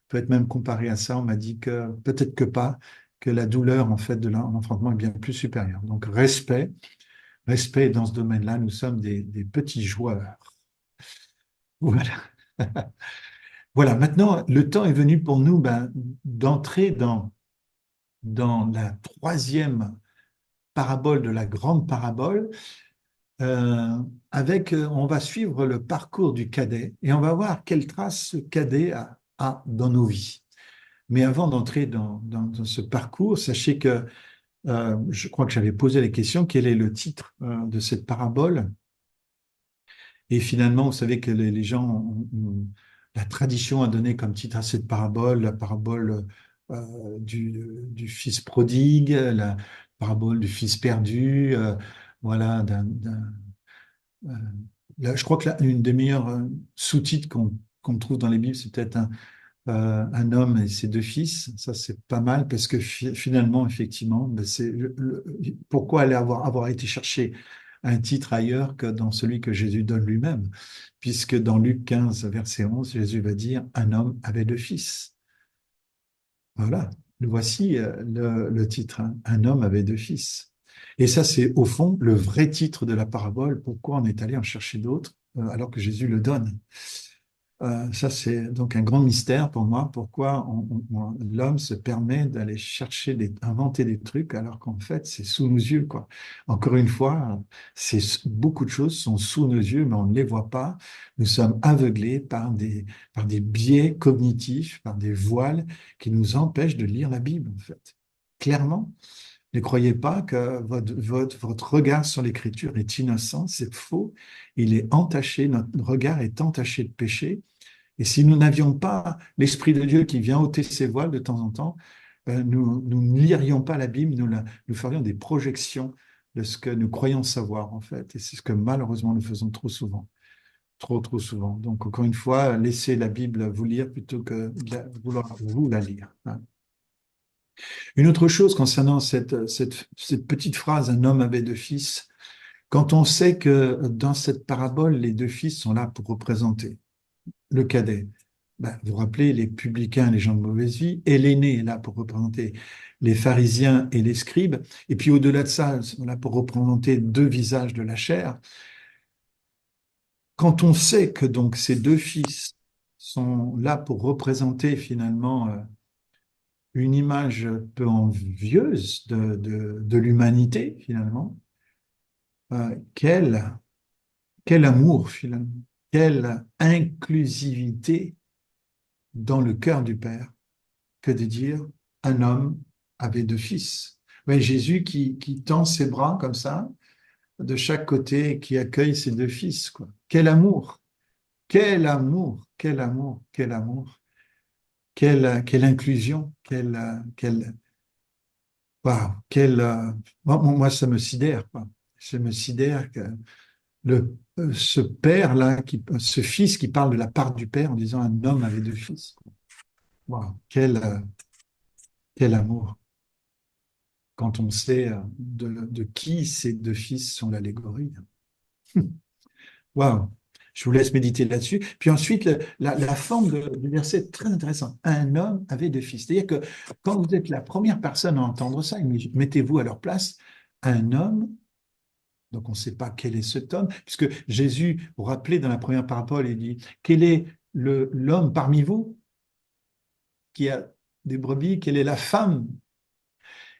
S1: peut être même comparé à ça. On m'a dit que peut-être que pas, que la douleur en fait de l'enfantement est bien plus supérieure. Donc respect, respect dans ce domaine-là, nous sommes des petits joueurs. Voilà. Voilà, maintenant, le temps est venu pour nous d'entrer dans la troisième parabole de la grande parabole, on va suivre le parcours du cadet et on va voir quelle trace ce cadet a dans nos vies. Mais avant d'entrer dans ce parcours, sachez que je crois que j'avais posé la question, quel est le titre de cette parabole? Et finalement, vous savez que les gens, la tradition a donné comme titre à cette parabole, la parabole du fils prodigue, la parabole du fils perdu, voilà, euh, je crois que une des meilleures sous-titres qu'on trouve dans les Bibles, c'est peut-être un homme et ses deux fils. Ça, c'est pas mal parce que finalement, effectivement, ben, pourquoi aller avoir été chercher un titre ailleurs que dans celui que Jésus donne lui-même? Puisque dans Luc 15, verset 11, Jésus va dire, un homme avait deux fils. Voilà, voici le titre, hein. Un homme avait deux fils. Et ça, c'est au fond le vrai titre de la parabole. Pourquoi on est allé en chercher d'autres alors que Jésus le donne? Ça, c'est donc un grand mystère pour moi. Pourquoi l'homme se permet d'aller chercher, inventer des trucs alors qu'en fait, c'est sous nos yeux, quoi. Encore une fois, beaucoup de choses sont sous nos yeux, mais on ne les voit pas. Nous sommes aveuglés par des biais cognitifs, par des voiles qui nous empêchent de lire la Bible, en fait. Clairement, ne croyez pas que votre regard sur l'Écriture est innocent, c'est faux. Il est entaché, notre regard est entaché de péché. Et si nous n'avions pas l'Esprit de Dieu qui vient ôter ses voiles de temps en temps, nous ne lirions pas la Bible, nous ferions des projections de ce que nous croyons savoir, en fait. Et c'est ce que malheureusement nous faisons trop souvent. Trop, trop souvent. Donc, encore une fois, laissez la Bible vous lire plutôt que de vouloir vous la lire, hein. Une autre chose concernant cette petite phrase, un homme avait deux fils, quand on sait que dans cette parabole, les deux fils sont là pour représenter le cadet. Ben, vous vous rappelez, les publicains, les gens de mauvaise vie, et l'aîné est là pour représenter les pharisiens et les scribes, et puis au-delà de ça, ils sont là pour représenter deux visages de la chair. Quand on sait que donc ces deux fils sont là pour représenter finalement une image peu envieuse de l'humanité finalement, quel, quel amour finalement, quelle inclusivité dans le cœur du Père que de dire un homme avait deux fils. Ouais, Jésus qui tend ses bras comme ça, de chaque côté, et qui accueille ses deux fils, quoi. Quel amour, quel amour, quel amour, quel amour, quelle inclusion, waouh, moi, ça me sidère, quoi. Ça me sidère que ce père-là, ce fils qui parle de la part du père en disant un homme avait deux fils. Waouh, quel amour. Quand on sait de qui ces deux fils sont l'allégorie. Waouh! Je vous laisse méditer là-dessus. Puis ensuite, la forme du verset est très intéressante. Un homme avait deux fils. C'est-à-dire que quand vous êtes la première personne à entendre ça, mettez-vous à leur place. Un homme, donc on ne sait pas quel est cet homme, puisque Jésus, vous vous rappelez dans la première parabole, il dit, quel est l'homme parmi vous qui a des brebis? Quelle est la femme?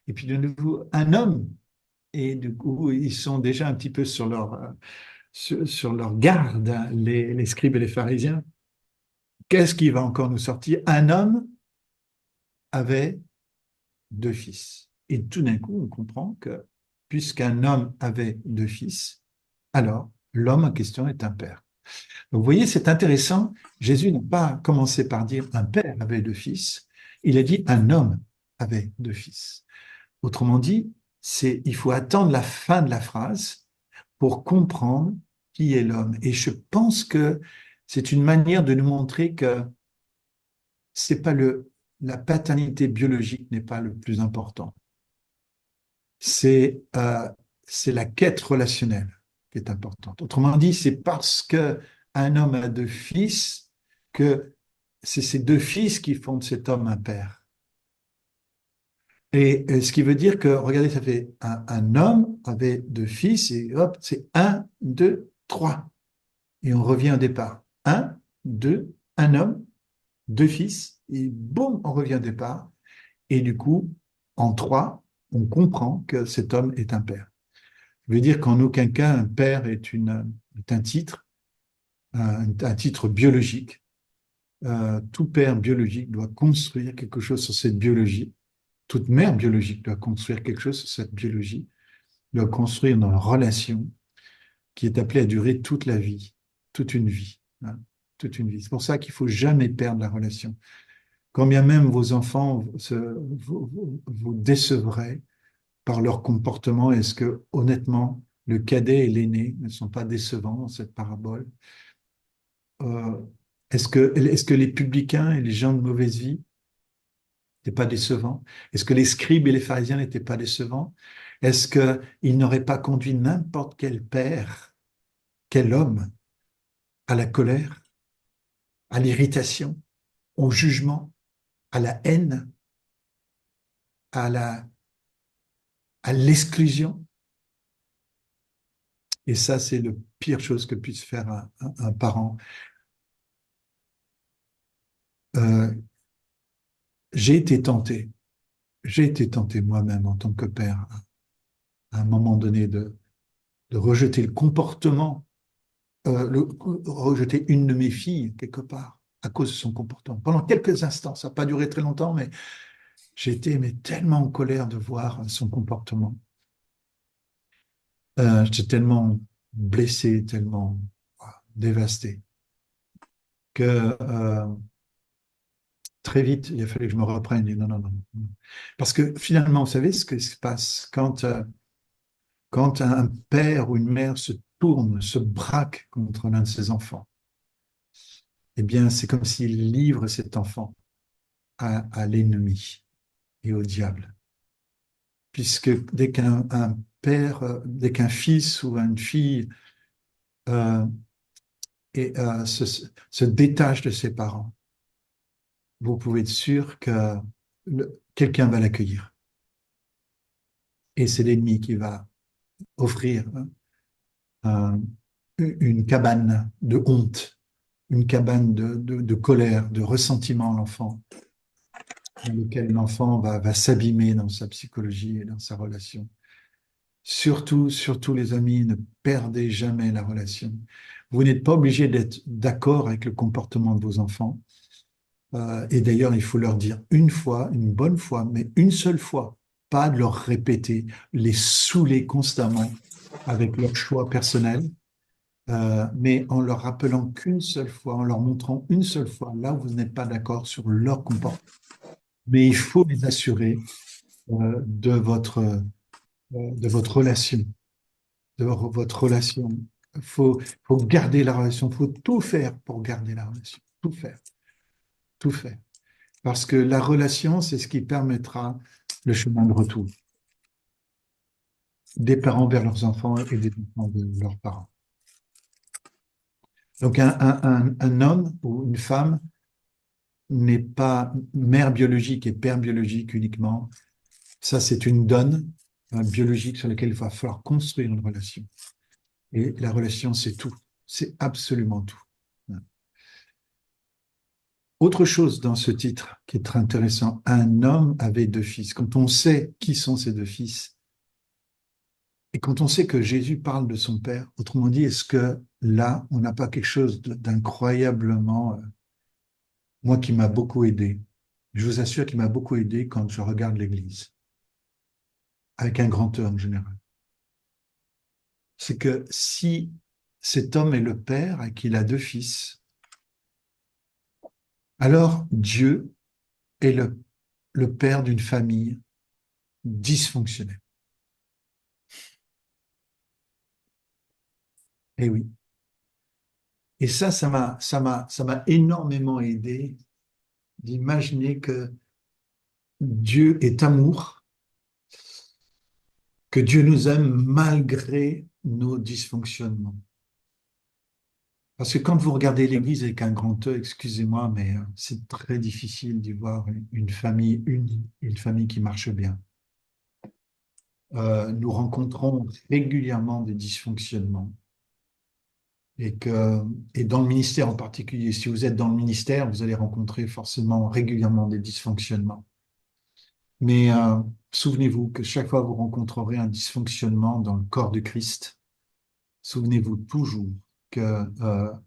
S1: Et puis de nouveau, un homme. Et du coup, ils sont déjà un petit peu sur leur garde, hein, les scribes et les pharisiens. Qu'est-ce qui va encore nous sortir? Un homme avait deux fils. Et tout d'un coup, on comprend que puisqu'un homme avait deux fils, alors l'homme en question est un père. Donc, vous voyez, c'est intéressant. Jésus n'a pas commencé par dire un père avait deux fils. Il a dit un homme avait deux fils. Autrement dit, il faut attendre la fin de la phrase pour comprendre qui est l'homme. Et je pense que c'est une manière de nous montrer que c'est pas la paternité biologique n'est pas le plus important. C'est c'est la quête relationnelle qui est importante. Autrement dit, c'est parce que un homme a deux fils que c'est ces deux fils qui font de cet homme un père. Et ce qui veut dire que, regardez, ça fait un homme avait deux fils et hop, c'est un, deux, trois. Et on revient au départ. Un, deux, un homme, deux fils, et boum, on revient au départ. Et du coup, en trois, on comprend que cet homme est un père. Je veux dire qu'en aucun cas, un père est un titre, un titre biologique. Tout père biologique doit construire quelque chose sur cette biologie. Toute mère biologique doit construire quelque chose sur cette biologie, doit construire une relation qui est appelée à durer toute la vie, toute une vie, hein, toute une vie. C'est pour ça qu'il faut jamais perdre la relation. Quand bien même vos enfants vous décevraient par leur comportement, est-ce que honnêtement, le cadet et l'aîné ne sont pas décevants dans cette parabole? Euh, est-ce que les publicains et les gens de mauvaise vie n'étaient pas décevants? Est-ce que les scribes et les pharisiens n'étaient pas décevants? Est-ce qu'ils n'auraient pas conduit n'importe quel père, quel homme, à la colère, à l'irritation, au jugement, à la haine, à à l'exclusion? Et ça, c'est le pire chose que puisse faire un parent. Euh, j'ai été tenté, j'ai été tenté moi-même en tant que père, à un moment donné, de rejeter le comportement, rejeter une de mes filles quelque part à cause de son comportement. Pendant quelques instants, ça n'a pas duré très longtemps, mais j'ai été mais, tellement en colère de voir son comportement. J'étais tellement blessé, tellement dévasté, que très vite, il a fallu que je me reprenne. Et non, non, non, non. Parce que finalement, vous savez ce qui se passe quand un père ou une mère se tourne, se braque contre l'un de ses enfants, eh bien, c'est comme s'il livre cet enfant à l'ennemi et au diable. Puisque dès qu'un père, dès qu'un fils ou une fille euh, se détache de ses parents, vous pouvez être sûr que quelqu'un va l'accueillir. Et c'est l'ennemi qui va offrir euh, une cabane de honte, une cabane de colère, de ressentiment à l'enfant, dans lequel l'enfant va s'abîmer dans sa psychologie et dans sa relation. Surtout, surtout les amis, ne perdez jamais la relation. Vous n'êtes pas obligé d'être d'accord avec le comportement de vos enfants. Et d'ailleurs, il faut leur dire une fois, une bonne fois, mais une seule fois, pas de leur répéter, les saouler constamment avec leurs choix personnels, mais en leur rappelant qu'une seule fois, en leur montrant une seule fois, là où vous n'êtes pas d'accord sur leur comportement. Mais il faut les assurer de votre relation, votre relation. Faut garder la relation, il faut tout faire pour garder la relation, tout faire, tout faire. Parce que la relation, c'est ce qui permettra le chemin de retour des parents vers leurs enfants et des enfants de leurs parents. Donc un homme ou une femme n'est pas mère biologique et père biologique uniquement. Ça, c'est une donne biologique sur laquelle il va falloir construire une relation. Et la relation, c'est tout. C'est absolument tout. Autre chose dans ce titre qui est très intéressant, un homme avait deux fils. Quand on sait qui sont ces deux fils, et quand on sait que Jésus parle de son Père, autrement dit, est-ce que là, on n'a pas quelque chose d'incroyablement, moi qui m'a beaucoup aidé, je vous assure qu'il m'a beaucoup aidé quand je regarde l'Église, avec un grand E en général. C'est que si cet homme est le Père et qu'il a deux fils, alors Dieu est le Père d'une famille dysfonctionnelle. Eh oui. Et ça m'a énormément aidé d'imaginer que Dieu est amour, que Dieu nous aime malgré nos dysfonctionnements. Parce que quand vous regardez l'Église avec un grand E, excusez-moi, mais c'est très difficile d'y voir une famille unie, une famille qui marche bien. Nous rencontrons régulièrement des dysfonctionnements. Et dans le ministère en particulier, si vous êtes dans le ministère, vous allez rencontrer forcément régulièrement des dysfonctionnements. Mais souvenez-vous que chaque fois que vous rencontrerez un dysfonctionnement dans le corps de Christ, souvenez-vous toujours que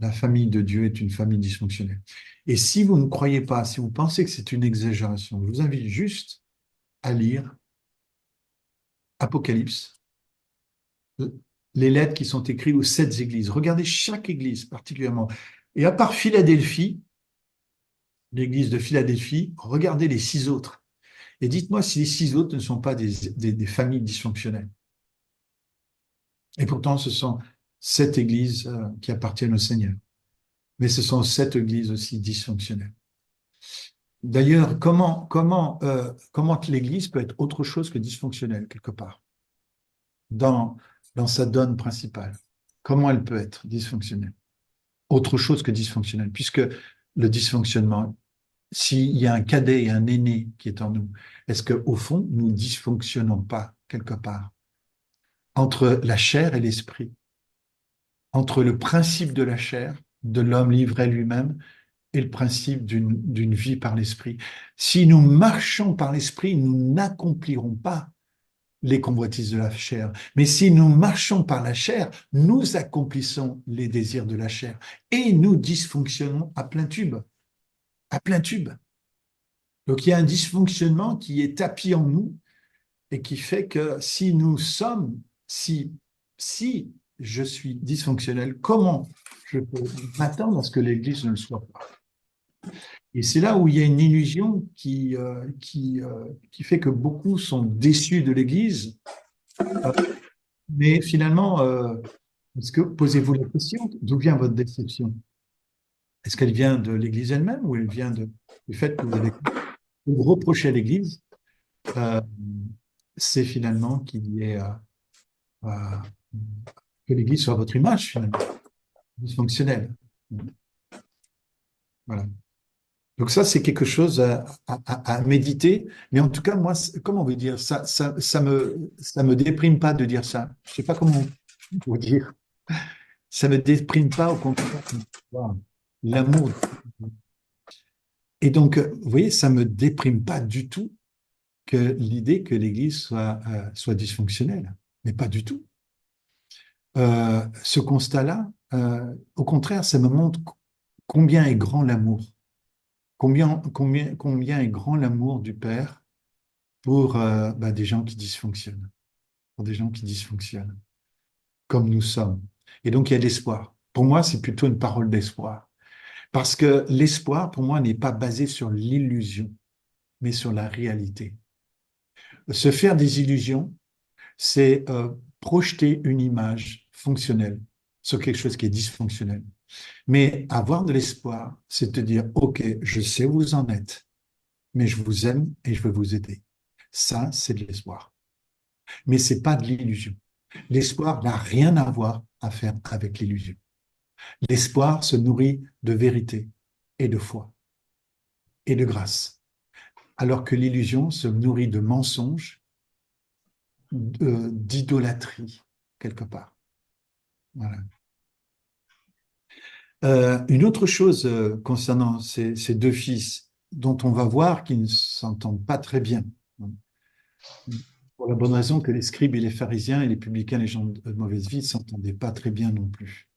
S1: la famille de Dieu est une famille dysfonctionnelle. Et si vous ne croyez pas, si vous pensez que c'est une exagération, je vous invite juste à lire Apocalypse, les lettres qui sont écrites aux 7 églises. Regardez chaque église particulièrement. Et à part Philadelphie, l'église de Philadelphie, regardez les 6 autres. Et dites-moi si les 6 autres ne sont pas des familles dysfonctionnelles. Et pourtant, ce sont 7 églises qui appartiennent au Seigneur. Mais ce sont 7 églises aussi dysfonctionnelles. D'ailleurs, comment l'Église peut être autre chose que dysfonctionnelle, quelque part, dans, dans sa donne principale? Comment elle peut être dysfonctionnelle? Autre chose que dysfonctionnelle, puisque le dysfonctionnement, s'il y a un cadet et un aîné qui est en nous, est-ce qu'au fond, nous dysfonctionnons pas, quelque part, entre la chair et l'esprit, entre le principe de la chair, de l'homme livré lui-même, et le principe d'une vie par l'esprit. Si nous marchons par l'esprit, nous n'accomplirons pas les convoitises de la chair. Mais si nous marchons par la chair, nous accomplissons les désirs de la chair et nous dysfonctionnons à plein tube. À plein tube. Donc il y a un dysfonctionnement qui est tapis en nous et qui fait que si nous sommes, si je suis dysfonctionnel, comment je peux m'attendre à ce que l'Église ne le soit pas? Et c'est là où il y a une illusion qui fait que beaucoup sont déçus de l'Église. Euh, Mais finalement, posez-vous la question, d'où vient votre déception? Est-ce qu'elle vient de l'Église elle-même ou elle vient du fait que vous reprochez à l'Église, euh, c'est finalement euh, que l'Église soit votre image, finalement, dysfonctionnelle. Voilà. Donc ça, c'est quelque chose à méditer. Mais en tout cas, moi, comment vous dire, ça me déprime pas de dire ça. Je sais pas comment vous dire. Ça me déprime pas, au contraire, wow, l'amour. Et donc, vous voyez, ça me déprime pas du tout que l'idée que l'Église soit dysfonctionnelle. Mais pas du tout. Ce constat-là, au contraire, ça me montre combien est grand l'amour, combien est grand l'amour du Père pour des gens qui dysfonctionnent, pour des gens qui dysfonctionnent, comme nous sommes. Et donc, il y a de l'espoir. Pour moi, c'est plutôt une parole d'espoir. Parce que l'espoir, pour moi, n'est pas basé sur l'illusion, mais sur la réalité. Se faire des illusions, c'est projeter une image fonctionnelle sur quelque chose qui est dysfonctionnel. Mais avoir de l'espoir, c'est te dire, OK, je sais où vous en êtes, mais je vous aime et je veux vous aider. Ça, c'est de l'espoir. Mais c'est pas de l'illusion. L'espoir n'a rien à faire avec l'illusion. L'espoir se nourrit de vérité et de foi et de grâce, alors que l'illusion se nourrit de mensonges, d'idolâtrie, quelque part. Voilà. Une autre chose concernant ces deux fils, dont on va voir qu'ils ne s'entendent pas très bien, hein, pour la bonne raison que les scribes et les pharisiens et les publicains, les gens de mauvaise vie, ne s'entendaient pas très bien non plus.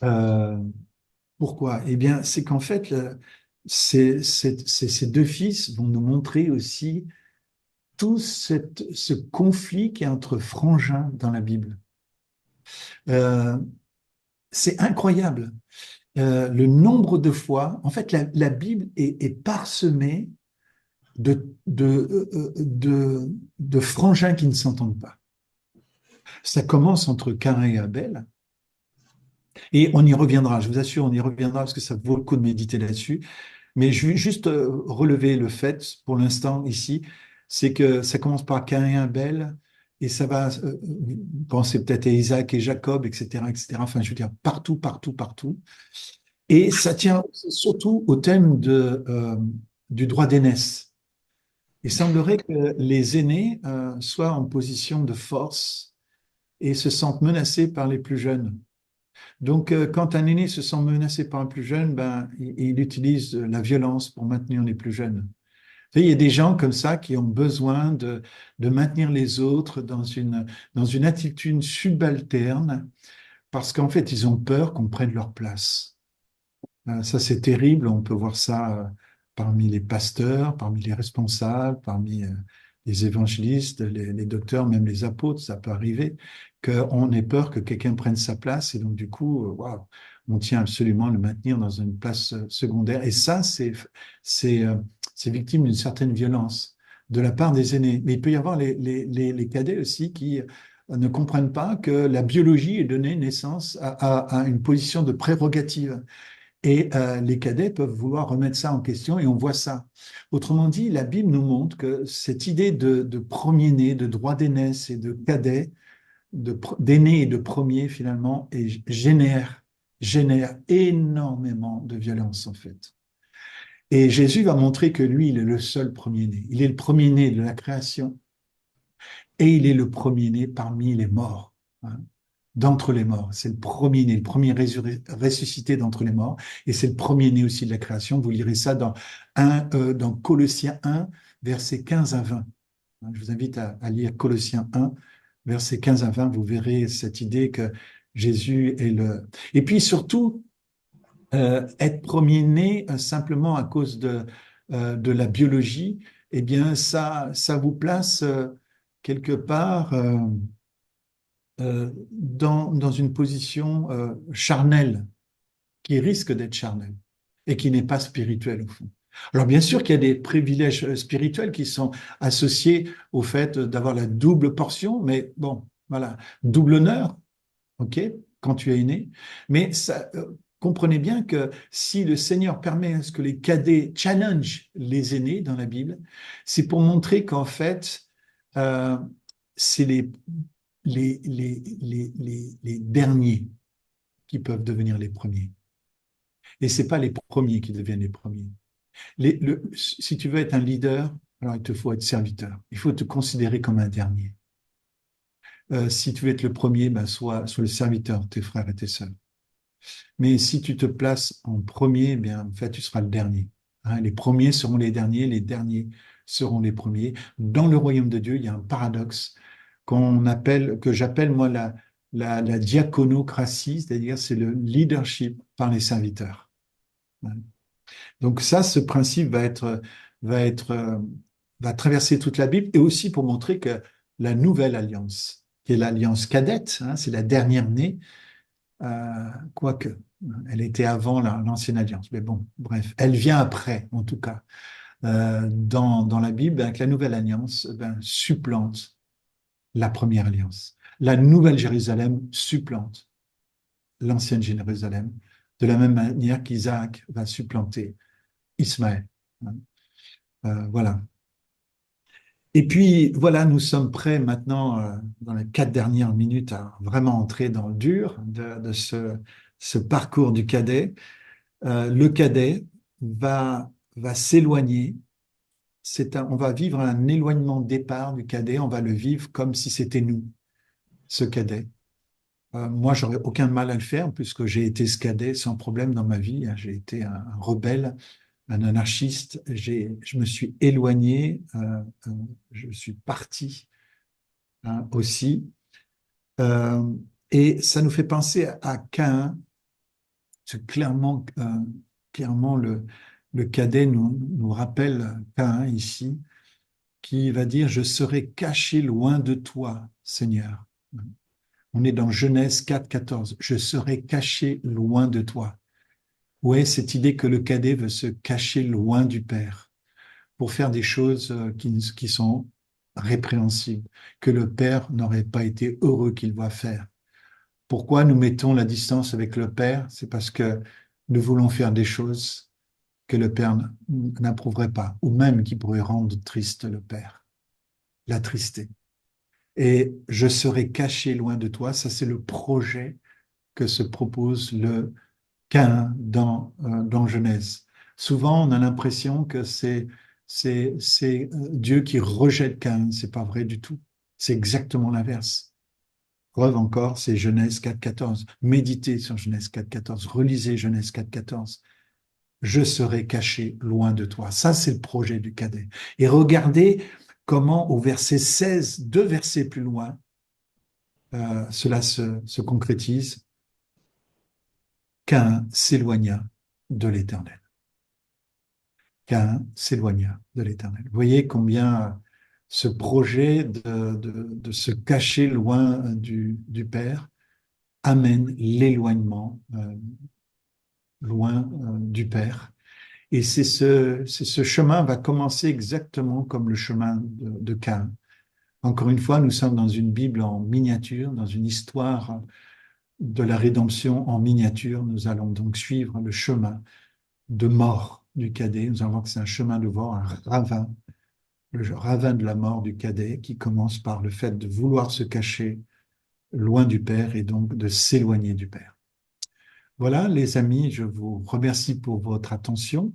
S1: Euh, Pourquoi? Eh bien, c'est qu'en fait, ces deux fils vont nous montrer aussi tout ce conflit qui est entre frangins dans la Bible. Euh, c'est incroyable. Le nombre de fois, en fait, la Bible est parsemée de frangins qui ne s'entendent pas. Ça commence entre Caïn et Abel, et on y reviendra, je vous assure, on y reviendra parce que ça vaut le coup de méditer là-dessus. Mais je vais juste relever le fait, pour l'instant, ici, c'est que ça commence par Caïn et Abel, et ça va penser peut-être à Isaac et Jacob, etc., etc. Enfin, je veux dire, partout, partout, partout. Et ça tient surtout au thème du droit d'aînesse. Il semblerait que les aînés soient en position de force et se sentent menacés par les plus jeunes. Donc, quand un aîné se sent menacé par un plus jeune, ben, il utilise la violence pour maintenir les plus jeunes. Vous savez, il y a des gens comme ça qui ont besoin de maintenir les autres dans une attitude subalterne parce qu'en fait, ils ont peur qu'on prenne leur place. Ça, c'est terrible. On peut voir ça parmi les pasteurs, parmi les responsables, parmi les évangélistes, les docteurs, même les apôtres. Ça peut arriver qu'on ait peur que quelqu'un prenne sa place et donc du coup, waouh, on tient absolument à le maintenir dans une place secondaire. Et ça, c'est, euh, c'est victime d'une certaine violence de la part des aînés. Mais il peut y avoir les cadets aussi qui ne comprennent pas que la biologie est donnée naissance à une position de prérogative. Et les cadets peuvent vouloir remettre ça en question et on voit ça. Autrement dit, la Bible nous montre que cette idée de premier-né, de droit d'aînesse et de cadet, d'aîné et de premier finalement, génère énormément de violence en fait. Et Jésus va montrer que lui, il est le seul premier-né. Il est le premier-né de la création et il est le premier-né parmi les morts, hein, d'entre les morts. C'est le premier-né, le premier ressuscité d'entre les morts, et c'est le premier-né aussi de la création. Vous lirez ça dans Colossiens 1, versets 15 à 20. Je vous invite à lire Colossiens 1, versets 15 à 20. Vous verrez cette idée que Jésus est le... Et puis surtout, être premier-né simplement à cause de la biologie, eh bien, ça vous place quelque part dans une position charnelle, qui risque d'être charnelle et qui n'est pas spirituelle au fond. Alors bien sûr qu'il y a des privilèges spirituels qui sont associés au fait d'avoir la double portion, mais bon, voilà, double honneur, ok, quand tu es né, mais ça, comprenez bien que si le Seigneur permet à ce que les cadets challenge les aînés dans la Bible, c'est pour montrer qu'en fait, euh, c'est les derniers qui peuvent devenir les premiers. Et c'est pas les premiers qui deviennent les premiers. Si tu veux être un leader, alors il te faut être serviteur. Il faut te considérer comme un dernier. Si tu veux être le premier, ben sois le serviteur, tes frères et tes sœurs. Mais si tu te places en premier, eh bien, en fait, tu seras le dernier. Hein, les premiers seront les derniers seront les premiers. Dans le royaume de Dieu, il y a un paradoxe que j'appelle moi la diaconocratie, c'est-à-dire c'est le leadership par les serviteurs. Donc ça, ce principe va être, euh, va traverser toute la Bible et aussi pour montrer que la nouvelle alliance, qui est l'alliance cadette, hein, c'est la dernière née, quoique elle était avant l'ancienne alliance. Mais bon, bref, elle vient après, en tout cas. Dans la Bible, ben, que la nouvelle alliance ben, supplante la première alliance. La nouvelle Jérusalem supplante l'ancienne Jérusalem, de la même manière qu'Isaac va supplanter Ismaël. Voilà. Et puis, voilà, nous sommes prêts maintenant, dans les 4 dernières minutes, à vraiment entrer dans le dur de ce parcours du cadet. Le cadet va s'éloigner. On va vivre un éloignement de départ du cadet. On va le vivre comme si c'était nous, ce cadet. Moi, j'aurais aucun mal à le faire puisque j'ai été ce cadet sans problème dans ma vie. J'ai été un rebelle, un anarchiste. Je me suis éloigné, je suis parti hein, aussi. Euh, et ça nous fait penser à Caïn. C'est clairement le cadet nous rappelle Caïn ici, qui va dire, je serai caché loin de toi, Seigneur. On est dans Genèse 4, 14. Je serai caché loin de toi. Où est cette idée que le cadet veut se cacher loin du Père pour faire des choses qui sont répréhensibles, que le Père n'aurait pas été heureux qu'il voit faire. Pourquoi nous mettons la distance avec le Père? C'est parce que nous voulons faire des choses que le Père n'approuverait pas, ou même qui pourraient rendre triste le Père, l'attrister. Et je serai caché loin de toi, ça c'est le projet que se propose le Caïn dans Genèse. Souvent, on a l'impression que c'est Dieu qui rejette Caïn. C'est pas vrai du tout. C'est exactement l'inverse. Preuve encore, c'est Genèse 4.14. Méditez sur Genèse 4.14. Relisez Genèse 4.14. Je serai caché loin de toi. Ça, c'est le projet du cadet. Et regardez comment au verset 16, 2 versets plus loin, cela se concrétise. Caïn s'éloigna de l'Éternel. Caïn s'éloigna de l'Éternel. Vous voyez combien ce projet de se cacher loin du Père amène l'éloignement loin du Père. Et ce chemin va commencer exactement comme le chemin de Caïn. Encore une fois, nous sommes dans une Bible en miniature, dans une histoire de la rédemption en miniature. Nous allons donc suivre le chemin de mort du cadet. Nous allons voir que c'est un chemin de mort, un ravin, le ravin de la mort du cadet qui commence par le fait de vouloir se cacher loin du Père et donc de s'éloigner du Père. Voilà, les amis, je vous remercie pour votre attention.